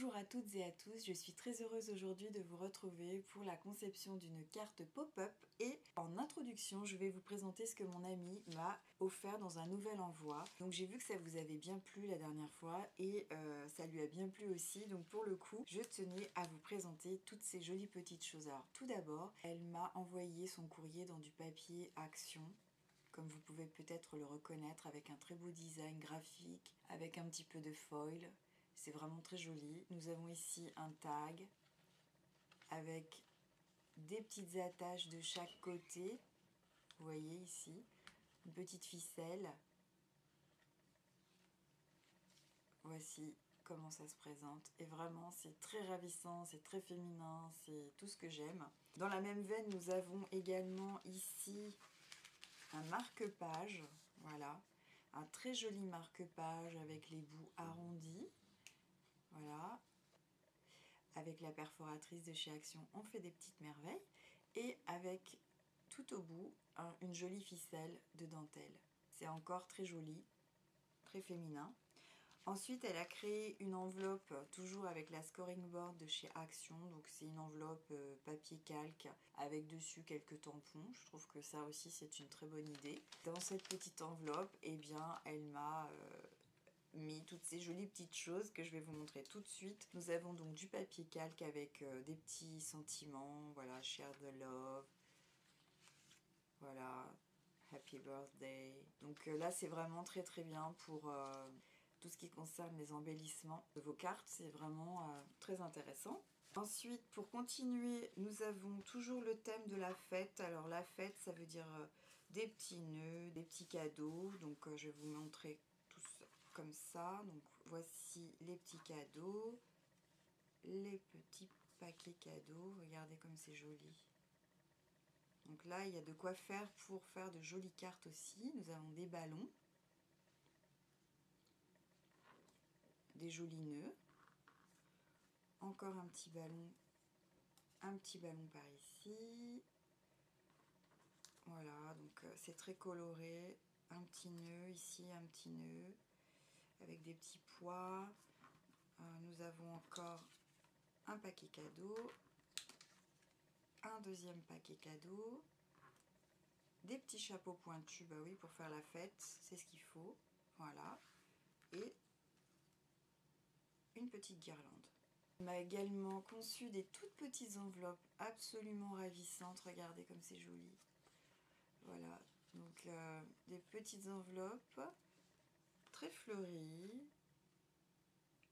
Bonjour à toutes et à tous, je suis très heureuse aujourd'hui de vous retrouver pour la conception d'une carte pop-up et en introduction je vais vous présenter ce que mon ami m'a offert dans un nouvel envoi. Donc j'ai vu que ça vous avait bien plu la dernière fois et ça lui a bien plu aussi, donc pour le coup je tenais à vous présenter toutes ces jolies petites choses. Alors tout d'abord, elle m'a envoyé son courrier dans du papier Action, comme vous pouvez peut-être le reconnaître, avec un très beau design graphique, avec un petit peu de foil. C'est vraiment très joli. Nous avons ici un tag avec des petites attaches de chaque côté. Vous voyez ici, une petite ficelle. Voici comment ça se présente. Et vraiment, c'est très ravissant, c'est très féminin, c'est tout ce que j'aime. Dans la même veine, nous avons également ici un marque-page. Voilà, un très joli marque-page avec les bouts arrondis. Voilà, avec la perforatrice de chez Action, on fait des petites merveilles. Et avec tout au bout une jolie ficelle de dentelle. C'est encore très joli, très féminin. Ensuite, elle a créé une enveloppe, toujours avec la scoring board de chez Action. Donc c'est une enveloppe papier calque avec dessus quelques tampons. Je trouve que ça aussi c'est une très bonne idée. Dans cette petite enveloppe, eh bien, elle m'a mis toutes ces jolies petites choses que je vais vous montrer tout de suite. Nous avons donc du papier calque avec des petits sentiments, voilà, share the love, voilà, happy birthday. Donc là c'est vraiment très très bien pour tout ce qui concerne les embellissements de vos cartes, c'est vraiment très intéressant. Ensuite, pour continuer, nous avons toujours le thème de la fête. Alors la fête, ça veut dire des petits nœuds, des petits cadeaux. Donc je vais vous montrer tout ça comme ça. Donc voici les petits cadeaux, les petits paquets cadeaux. Regardez comme c'est joli. Donc là, il y a de quoi faire pour faire de jolies cartes aussi. Nous avons des ballons, des jolis nœuds, encore un petit ballon par ici. Voilà, donc c'est très coloré. Un petit nœud ici, un petit nœud avec des petits pois. Nous avons encore un paquet cadeau, un deuxième paquet cadeau, des petits chapeaux pointus, bah oui, pour faire la fête, c'est ce qu'il faut. Voilà, et une petite guirlande. On m'a également conçu des toutes petites enveloppes absolument ravissantes. Regardez comme c'est joli. Voilà, donc des petites enveloppes très fleuries,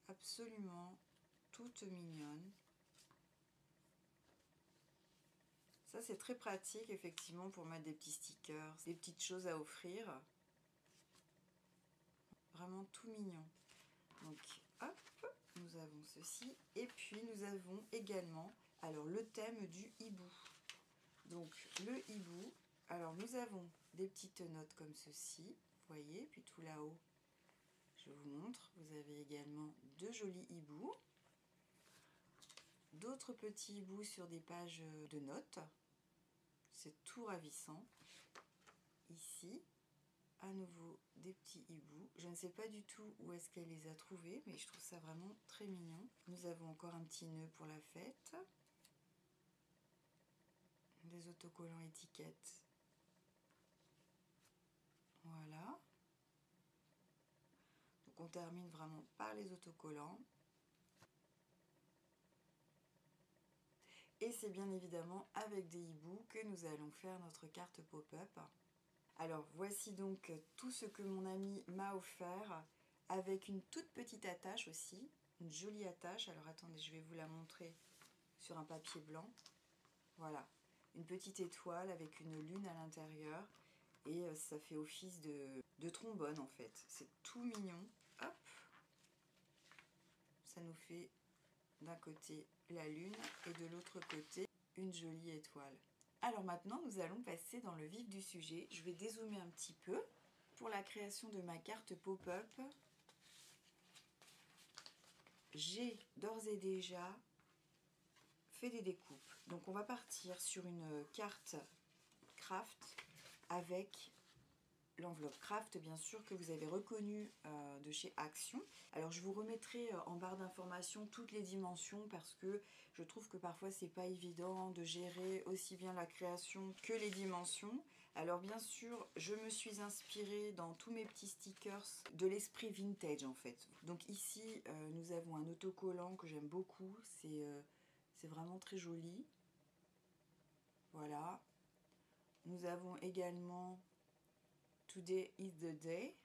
absolument toutes mignonnes. Ça c'est très pratique effectivement pour mettre des petits stickers, des petites choses à offrir. Vraiment tout mignon. Donc hop, nous avons ceci. Et puis nous avons également alors le thème du hibou. Donc le hibou, alors nous avons des petites notes comme ceci, vous voyez, puis tout là-haut, je vous montre, vous avez également deux jolis hiboux, d'autres petits hiboux sur des pages de notes, c'est tout ravissant. Ici, à nouveau des petits hiboux, je ne sais pas du tout où est-ce qu'elle les a trouvés, mais je trouve ça vraiment très mignon. Nous avons encore un petit nœud pour la fête, des autocollants étiquettes. Voilà. Donc on termine vraiment par les autocollants. Et c'est bien évidemment avec des hiboux que nous allons faire notre carte pop-up. Alors voici donc tout ce que mon ami m'a offert, avec une toute petite attache aussi, une jolie attache. Alors attendez, je vais vous la montrer sur un papier blanc. Voilà, une petite étoile avec une lune à l'intérieur. Et ça fait office de trombone en fait. C'est tout mignon. Hop, ça nous fait d'un côté la lune et de l'autre côté une jolie étoile. Alors maintenant nous allons passer dans le vif du sujet. Je vais dézoomer un petit peu. Pour la création de ma carte pop-up, j'ai d'ores et déjà fait des découpes. Donc on va partir sur une carte craft avec l'enveloppe craft bien sûr que vous avez reconnu de chez Action. Alors je vous remettrai en barre d'informations toutes les dimensions parce que je trouve que parfois c'est pas évident de gérer aussi bien la création que les dimensions. Alors bien sûr je me suis inspirée dans tous mes petits stickers de l'esprit vintage en fait. Donc ici nous avons un autocollant que j'aime beaucoup, c'est vraiment très joli. Voilà. Nous avons également Today is the day.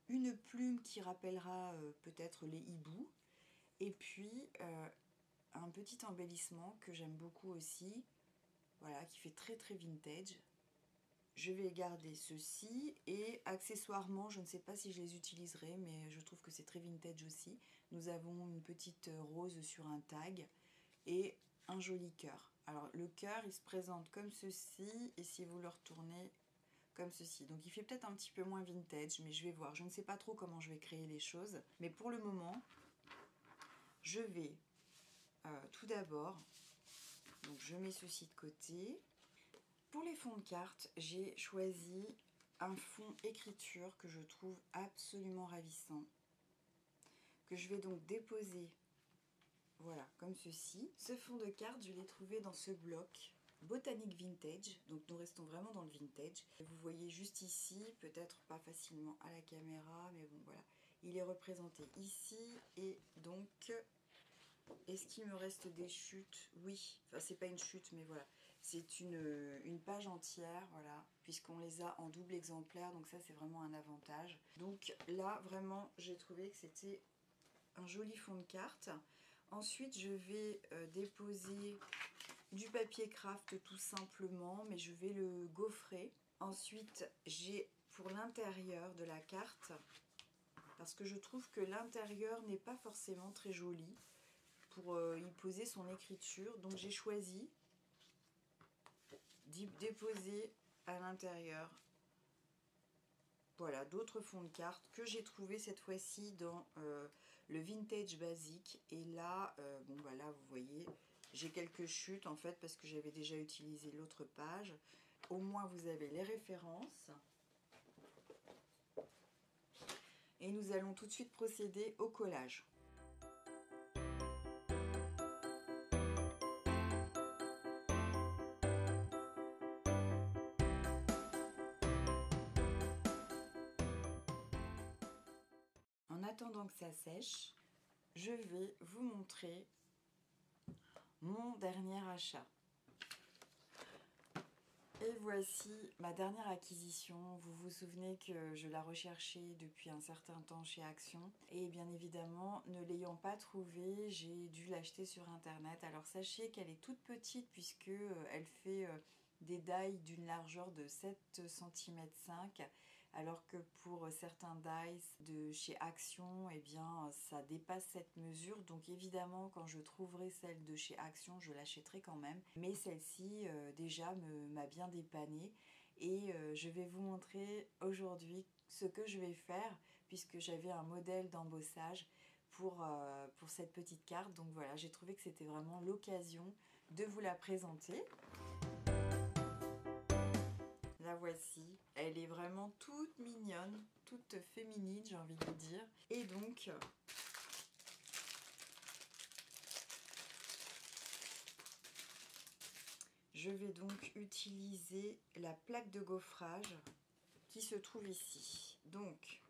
Une plume qui rappellera peut-être les hiboux. Et puis un petit embellissement que j'aime beaucoup aussi. Voilà, qui fait très très vintage. Je vais garder ceci et accessoirement, je ne sais pas si je les utiliserai, mais je trouve que c'est très vintage aussi. Nous avons une petite rose sur un tag et un joli cœur. Alors le cœur, il se présente comme ceci et si vous le retournez comme ceci. Donc il fait peut-être un petit peu moins vintage, mais je vais voir. Je ne sais pas trop comment je vais créer les choses. Mais pour le moment, je vais tout d'abord, donc je mets ceci de côté. Pour les fonds de cartes, j'ai choisi un fond écriture que je trouve absolument ravissant. Que je vais donc déposer, voilà, comme ceci. Ce fond de cartes, je l'ai trouvé dans ce bloc Botanique Vintage, donc nous restons vraiment dans le vintage. Vous voyez juste ici, peut-être pas facilement à la caméra, mais bon voilà, il est représenté ici et donc, est-ce qu'il me reste des chutes? Oui, enfin c'est pas une chute mais voilà, c'est une page entière, voilà, puisqu'on les a en double exemplaire, donc ça c'est vraiment un avantage. Donc là vraiment j'ai trouvé que c'était un joli fond de carte. Ensuite je vais déposer du papier craft tout simplement, mais je vais le gaufrer. Ensuite, j'ai pour l'intérieur de la carte, parce que je trouve que l'intérieur n'est pas forcément très joli pour y poser son écriture. Donc j'ai choisi d'y déposer à l'intérieur, voilà, d'autres fonds de cartes que j'ai trouvé cette fois-ci dans le Vintage Basique. Et là, bon bah là vous voyez, j'ai quelques chutes en fait parce que j'avais déjà utilisé l'autre page. Au moins vous avez les références. Et nous allons tout de suite procéder au collage. En attendant que ça sèche, je vais vous montrer mon dernier achat. Et voici ma dernière acquisition. Vous vous souvenez que je la recherchais depuis un certain temps chez Action. Et bien évidemment, ne l'ayant pas trouvée, j'ai dû l'acheter sur internet. Alors sachez qu'elle est toute petite puisque elle fait des dies d'une largeur de 7 cm 5. Alors que pour certains dies de chez Action, eh bien, ça dépasse cette mesure. Donc évidemment, quand je trouverai celle de chez Action, je l'achèterai quand même. Mais celle-ci, déjà, m'a bien dépannée. Et je vais vous montrer aujourd'hui ce que je vais faire, puisque j'avais un modèle d'embossage pour cette petite carte. Donc voilà, j'ai trouvé que c'était vraiment l'occasion de vous la présenter. La voici, elle est vraiment toute mignonne, toute féminine j'ai envie de dire. Et donc, je vais donc utiliser la plaque de gaufrage qui se trouve ici. Donc,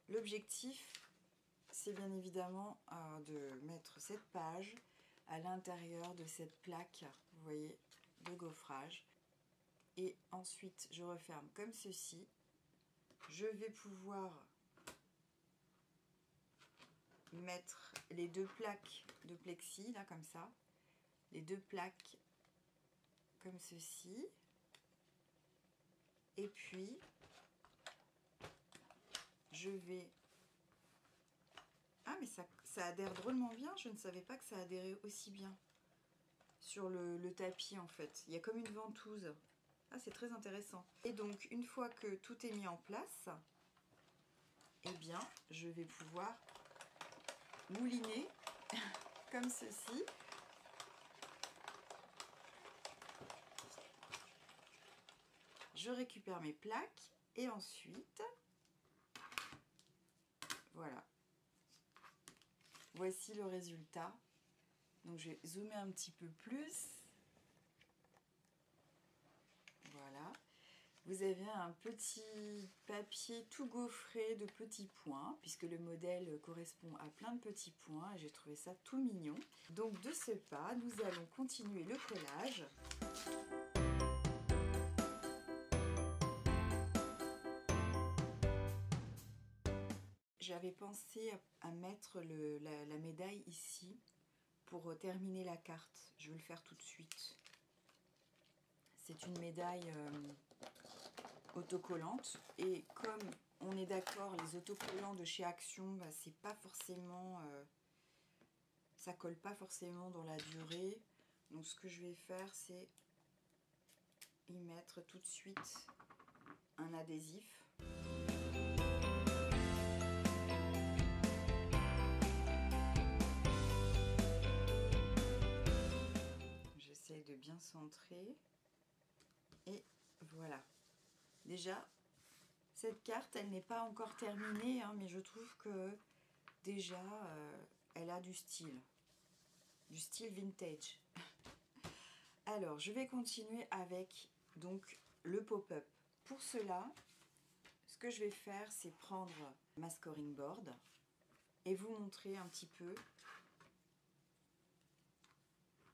l'objectif, c'est bien évidemment de mettre cette page à l'intérieur de cette plaque, vous voyez, de gaufrage. Et ensuite, je referme comme ceci. Je vais pouvoir mettre les deux plaques de plexi, là, comme ça. Les deux plaques comme ceci. Et puis, je vais... Ah, mais ça adhère drôlement bien. Je ne savais pas que ça adhérait aussi bien sur le tapis, en fait. Il y a comme une ventouse. Ah, c'est très intéressant. Et donc, une fois que tout est mis en place, eh bien, je vais pouvoir mouliner comme ceci. je récupère mes plaques et ensuite, voilà. Voici le résultat. Donc je vais zoomer un petit peu plus. Voilà. Vous avez un petit papier tout gaufré de petits points, puisque le modèle correspond à plein de petits points, et j'ai trouvé ça tout mignon. Donc de ce pas, nous allons continuer le collage. J'avais pensé à mettre la médaille ici pour terminer la carte. Je vais le faire tout de suite. C'est une médaille autocollante, et comme on est d'accord, les autocollants de chez Action, bah, c'est pas forcément ça colle pas forcément dans la durée. Donc ce que je vais faire, c'est y mettre tout de suite un adhésif. J'essaie de bien centrer et voilà. Déjà, cette carte, elle n'est pas encore terminée, hein, mais je trouve que déjà, elle a du style vintage. Alors, je vais continuer avec donc le pop-up. Pour cela, ce que je vais faire, c'est prendre ma scoring board et vous montrer un petit peu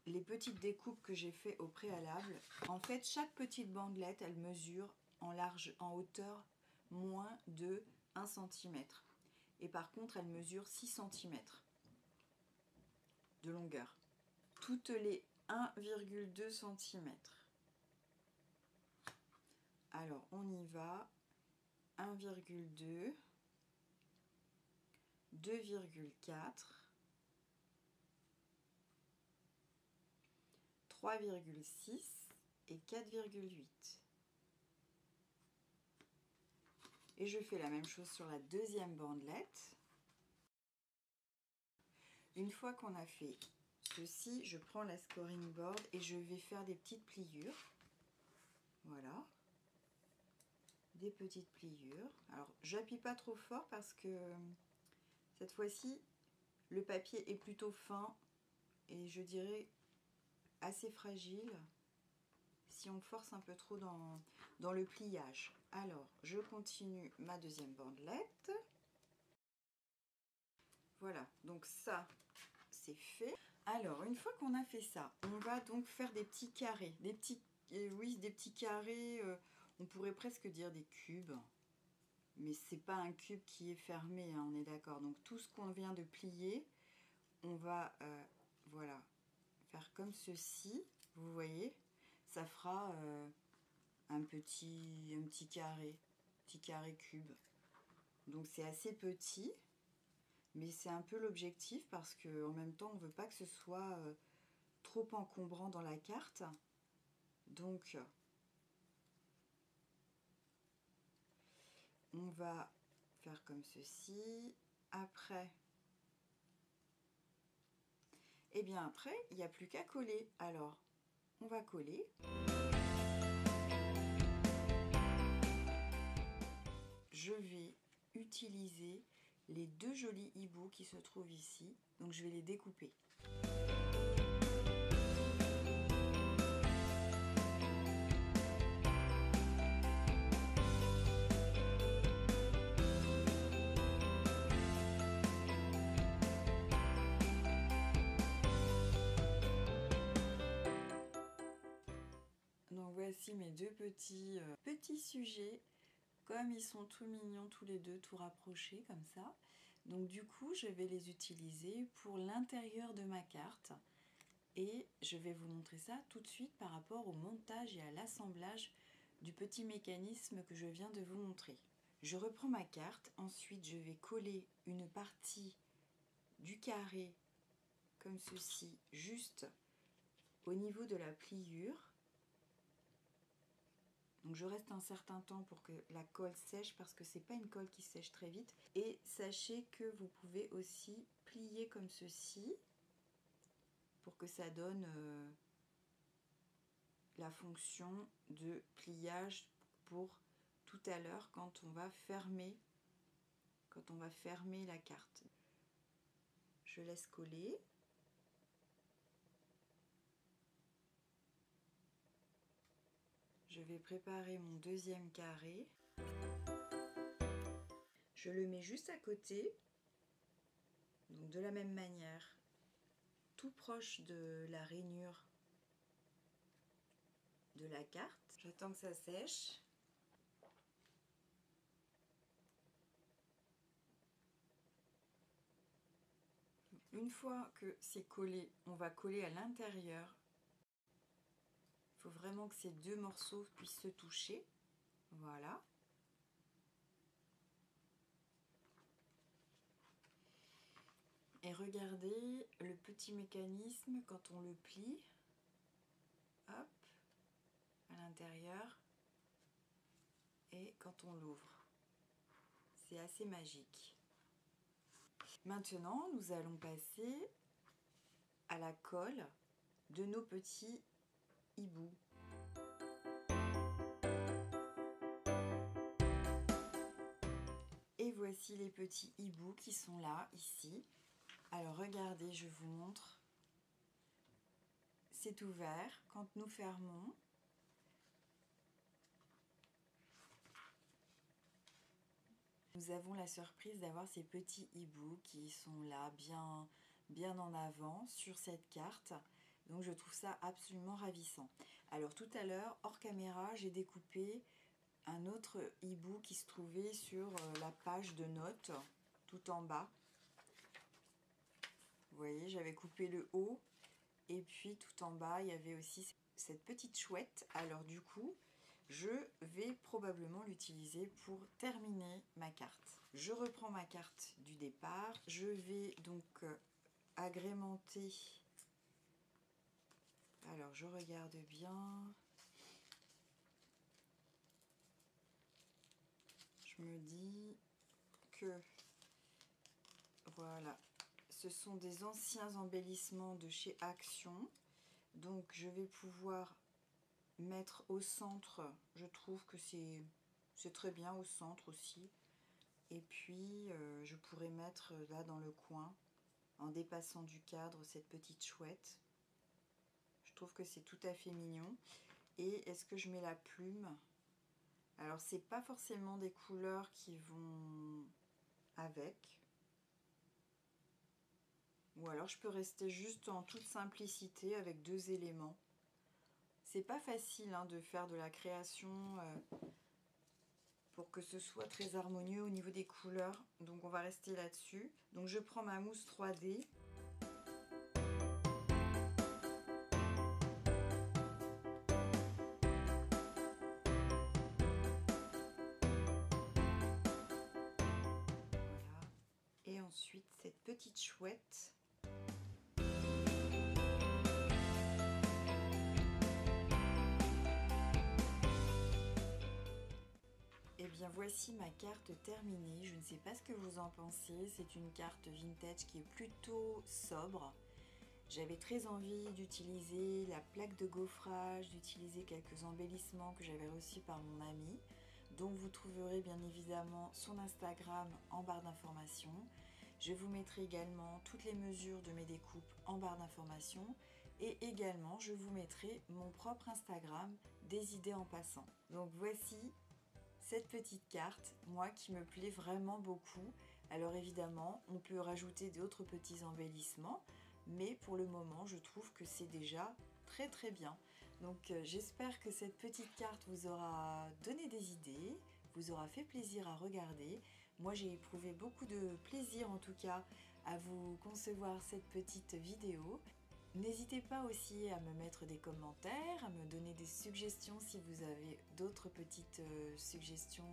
les petites découpes que j'ai fait au préalable. En fait, chaque petite bandelette, elle mesure en hauteur moins de 1 cm. Et par contre, elle mesure 6 cm de longueur. Toutes les 1,2 cm. Alors, on y va. 1,2, 2,4, 3,6 et 4,8. Et je fais la même chose sur la deuxième bandelette. Une fois qu'on a fait ceci, je prends la scoring board et je vais faire des petites pliures. Voilà. Des petites pliures. Alors, j'appuie pas trop fort parce que cette fois-ci, le papier est plutôt fin et je dirais assez fragile si on force un peu trop dans le pliage. Alors, je continue ma deuxième bandelette. Voilà, donc ça, c'est fait. Alors, une fois qu'on a fait ça, on va donc faire des petits carrés. Des petits carrés, on pourrait presque dire des cubes. Mais c'est pas un cube qui est fermé, hein, on est d'accord. Donc, tout ce qu'on vient de plier, on va, voilà, faire comme ceci. Vous voyez, ça fera un petit carré cube. Donc c'est assez petit, mais c'est un peu l'objectif parce que en même temps on veut pas que ce soit trop encombrant dans la carte. Donc on va faire comme ceci. Après, et bien après il n'y a plus qu'à coller. Alors on va coller. Je vais utiliser les deux jolis hiboux qui se trouvent ici, donc je vais les découper. Donc voici mes deux petits sujets. Comme ils sont tout mignons tous les deux, tout rapprochés comme ça. Donc du coup, je vais les utiliser pour l'intérieur de ma carte. Et je vais vous montrer ça tout de suite par rapport au montage et à l'assemblage du petit mécanisme que je viens de vous montrer. Je reprends ma carte, ensuite je vais coller une partie du carré comme ceci, juste au niveau de la pliure. Donc je reste un certain temps pour que la colle sèche parce que c'est pas une colle qui sèche très vite. Et sachez que vous pouvez aussi plier comme ceci pour que ça donne la fonction de pliage pour tout à l'heure quand on va fermer la carte. Je laisse coller. Je vais préparer mon deuxième carré. Je le mets juste à côté, donc de la même manière, tout proche de la rainure de la carte. J'attends que ça sèche. Une fois que c'est collé, on va coller à l'intérieur. Il faut vraiment que ces deux morceaux puissent se toucher. Voilà. Et regardez le petit mécanisme quand on le plie. Hop, à l'intérieur. Et quand on l'ouvre. C'est assez magique. Maintenant, nous allons passer à la colle de nos petits hiboux. Et voici les petits hiboux qui sont là, ici. Alors regardez, je vous montre. C'est ouvert. Quand nous fermons, nous avons la surprise d'avoir ces petits hiboux qui sont là, bien en avant sur cette carte. Donc je trouve ça absolument ravissant. Alors tout à l'heure, hors caméra, j'ai découpé un autre hibou qui se trouvait sur la page de notes, tout en bas. Vous voyez, j'avais coupé le haut et puis tout en bas, il y avait aussi cette petite chouette. Alors du coup, je vais probablement l'utiliser pour terminer ma carte. Je reprends ma carte du départ. Je vais donc agrémenter. Alors je regarde bien. Je me dis que voilà, ce sont des anciens embellissements de chez Action. Donc je vais pouvoir mettre au centre, je trouve que c'est très bien au centre aussi. Et puis je pourrais mettre là dans le coin, en dépassant du cadre, cette petite chouette. Je trouve que c'est tout à fait mignon. Et est-ce que je mets la plume? Alors c'est pas forcément des couleurs qui vont avec. Ou alors je peux rester juste en toute simplicité avec deux éléments. C'est pas facile hein, de faire de la création pour que ce soit très harmonieux au niveau des couleurs. Donc on va rester là-dessus. Donc je prends ma mousse 3D. Voilà. Et ensuite cette petite chouette. Et bien voici ma carte terminée. Je ne sais pas ce que vous en pensez. C'est une carte vintage qui est plutôt sobre. J'avais très envie d'utiliser la plaque de gaufrage, d'utiliser quelques embellissements que j'avais reçus par mon ami. Donc vous trouverez bien évidemment son Instagram en barre d'informations. Je vous mettrai également toutes les mesures de mes découpes en barre d'informations. Et également je vous mettrai mon propre Instagram des idées en passant. Donc voici cette petite carte, moi qui me plaît vraiment beaucoup. Alors évidemment, on peut rajouter d'autres petits embellissements, mais pour le moment, je trouve que c'est déjà très très bien. Donc j'espère que cette petite carte vous aura donné des idées, vous aura fait plaisir à regarder. Moi j'ai éprouvé beaucoup de plaisir en tout cas à vous concevoir cette petite vidéo. N'hésitez pas aussi à me mettre des commentaires, à me donner des suggestions si vous avez d'autres petites suggestions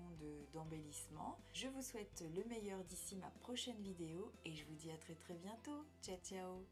d'embellissement. Je vous souhaite le meilleur d'ici ma prochaine vidéo et je vous dis à très très bientôt. Ciao ciao!